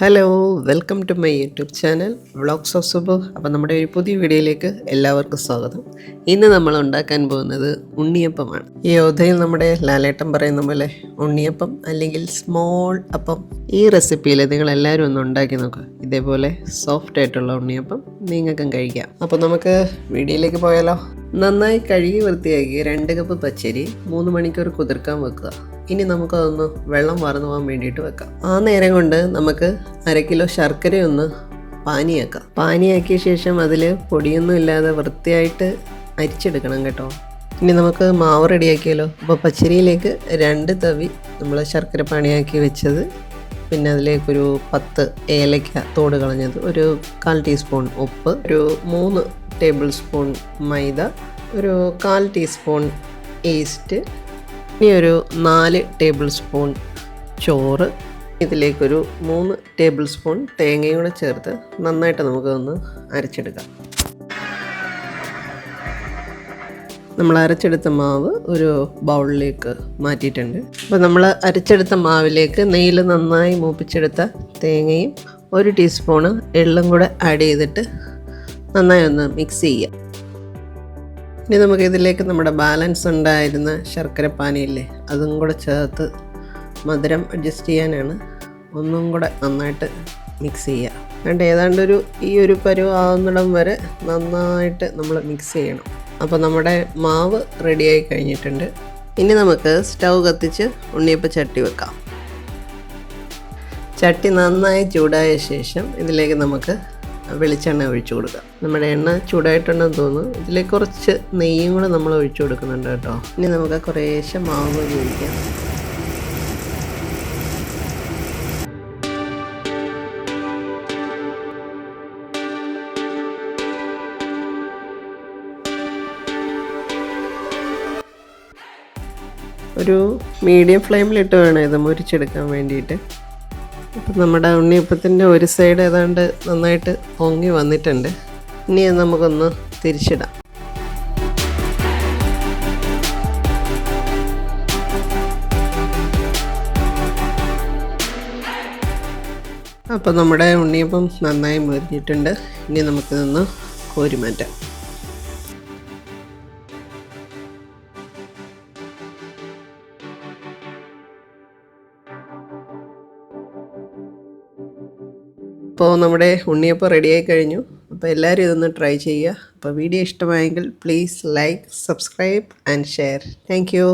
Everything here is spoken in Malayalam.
Hello, welcome to my YouTube channel vlogs of Subu. അപ്പം നമ്മുടെ ഒരു പുതിയ വീഡിയോയിലേക്ക് എല്ലാവർക്കും സ്വാഗതം. ഇന്ന് നമ്മൾ ഉണ്ടാക്കാൻ പോകുന്നത് ഉണ്ണിയപ്പമാണ്. ഈ യോധയിൽ നമ്മുടെ ലാലേട്ടൻ പറയുന്ന പോലെ ഉണ്ണിയപ്പം അല്ലെങ്കിൽ സ്മോൾ അപ്പം. ഈ റെസിപ്പിയിൽ നിങ്ങൾ എല്ലാവരും ഒന്ന് ഉണ്ടാക്കി നോക്കുക. ഇതേപോലെ സോഫ്റ്റ് ആയിട്ടുള്ള ഉണ്ണിയപ്പം നിങ്ങൾക്കും കഴിക്കാം. അപ്പോൾ നമുക്ക് വീഡിയോയിലേക്ക് പോയാലോ. നന്നായി കഴുകി വൃത്തിയാക്കി 2 കപ്പ് പച്ചരി 3 മണിക്കൂർ കുതിർക്കാൻ വെക്കുക. ഇനി നമുക്കതൊന്ന് വെള്ളം വാർന്നു പോകാൻ വേണ്ടിയിട്ട് വെക്കാം. ആ നേരം കൊണ്ട് നമുക്ക് 1/2 കിലോ ശർക്കരയൊന്ന് പാനിയാക്കാം. പാനിയാക്കിയ ശേഷം അതിൽ പൊടിയൊന്നും ഇല്ലാതെ വൃത്തിയായിട്ട് അരിച്ചെടുക്കണം കേട്ടോ. ഇനി നമുക്ക് മാവ് റെഡിയാക്കിയാലോ. അപ്പോൾ പച്ചരിയിലേക്ക് 2 തവി നമ്മൾ ശർക്കര പാനിയാക്കി വെച്ചത്, പിന്നെ അതിലേക്കൊരു 10 ഏലക്ക തോട് കളഞ്ഞത്, ഒരു 1/4 ടീസ്പൂൺ ഉപ്പ്, ഒരു 3 ടേബിൾ സ്പൂൺ മൈദ, ഒരു 1/4 ടീസ്പൂൺ ഈസ്റ്റ്, ഇനി ഒരു 4 ടേബിൾ സ്പൂൺ ചോറ്, ഇതിലേക്കൊരു 3 ടേബിൾ സ്പൂൺ തേങ്ങയും കൂടെ ചേർത്ത് നന്നായിട്ട് നമുക്കൊന്ന് അരച്ചെടുക്കാം. നമ്മൾ അരച്ചെടുത്ത മാവ് ഒരു ബൗളിലേക്ക് മാറ്റിയിട്ടുണ്ട്. അപ്പോൾ നമ്മൾ അരച്ചെടുത്ത മാവിലേക്ക് നെയ്യിൽ നന്നായി മൂപ്പിച്ചെടുത്ത തേങ്ങയും 1 ടീസ്പൂണ് എള്ളും കൂടെ ആഡ് ചെയ്തിട്ട് നന്നായി ഒന്ന് മിക്സ് ചെയ്യുക. ഇനി നമുക്കിതിലേക്ക് നമ്മുടെ ബാലൻസ് ഉണ്ടായിരുന്ന ശർക്കര പാനിയില്ലേ, അതും കൂടെ ചേർത്ത് മധുരം അഡ്ജസ്റ്റ് ചെയ്യാനാണ്. ഒന്നും കൂടെ നന്നായിട്ട് മിക്സ് ചെയ്യുക. അതുകൊണ്ട് ഏതാണ്ടൊരു ഈ ഒരു പരുവാകുന്നിടം വരെ നന്നായിട്ട് നമ്മൾ മിക്സ് ചെയ്യണം. അപ്പോൾ നമ്മുടെ മാവ് റെഡിയായി കഴിഞ്ഞിട്ടുണ്ട്. ഇനി നമുക്ക് സ്റ്റൗ കത്തിച്ച് ഉണ്ണിയപ്പ ചട്ടി വെക്കാം. ചട്ടി നന്നായി ചൂടായ ശേഷം ഇതിലേക്ക് നമുക്ക് വെളിച്ചെണ്ണ ഒഴിച്ചു കൊടുക്കാം. നമ്മുടെ എണ്ണ ചൂടായിട്ടുണ്ടെന്ന് തോന്നുന്നു. ഇതിലേക്ക് കുറച്ച് നെയ്യും കൂടെ നമ്മൾ ഒഴിച്ചു കൊടുക്കുന്നുണ്ട് കേട്ടോ. ഇനി നമുക്ക് കുറേശ്ശെ മാവ് ഉപയോഗിക്കാം. ഒരു മീഡിയം ഫ്ലെയിമിലിട്ട് വേണം ഇത് മുരിച്ചെടുക്കാൻ വേണ്ടിയിട്ട്. അപ്പം നമ്മുടെ ഉണ്ണിയപ്പത്തിൻ്റെ ഒരു സൈഡ് ഏതാണ്ട് നന്നായിട്ട് പൊങ്ങി വന്നിട്ടുണ്ട്. ഇനി നമുക്കൊന്ന് തിരിച്ചിടാം. അപ്പം നമ്മുടെ ഉണ്ണിയപ്പം നന്നായി മുരിഞ്ഞിട്ടുണ്ട്. ഇനി നമുക്കിതൊന്ന് കോരി മാറ്റാം. അപ്പോൾ നമ്മുടെ ഉണ്ണിയപ്പം റെഡിയായി കഴിഞ്ഞു. അപ്പോൾ എല്ലാവരും ഇതൊന്ന് ട്രൈ ചെയ്യുക. അപ്പോൾ വീഡിയോ ഇഷ്ടമായെങ്കിൽ please like, subscribe and share. Thank you.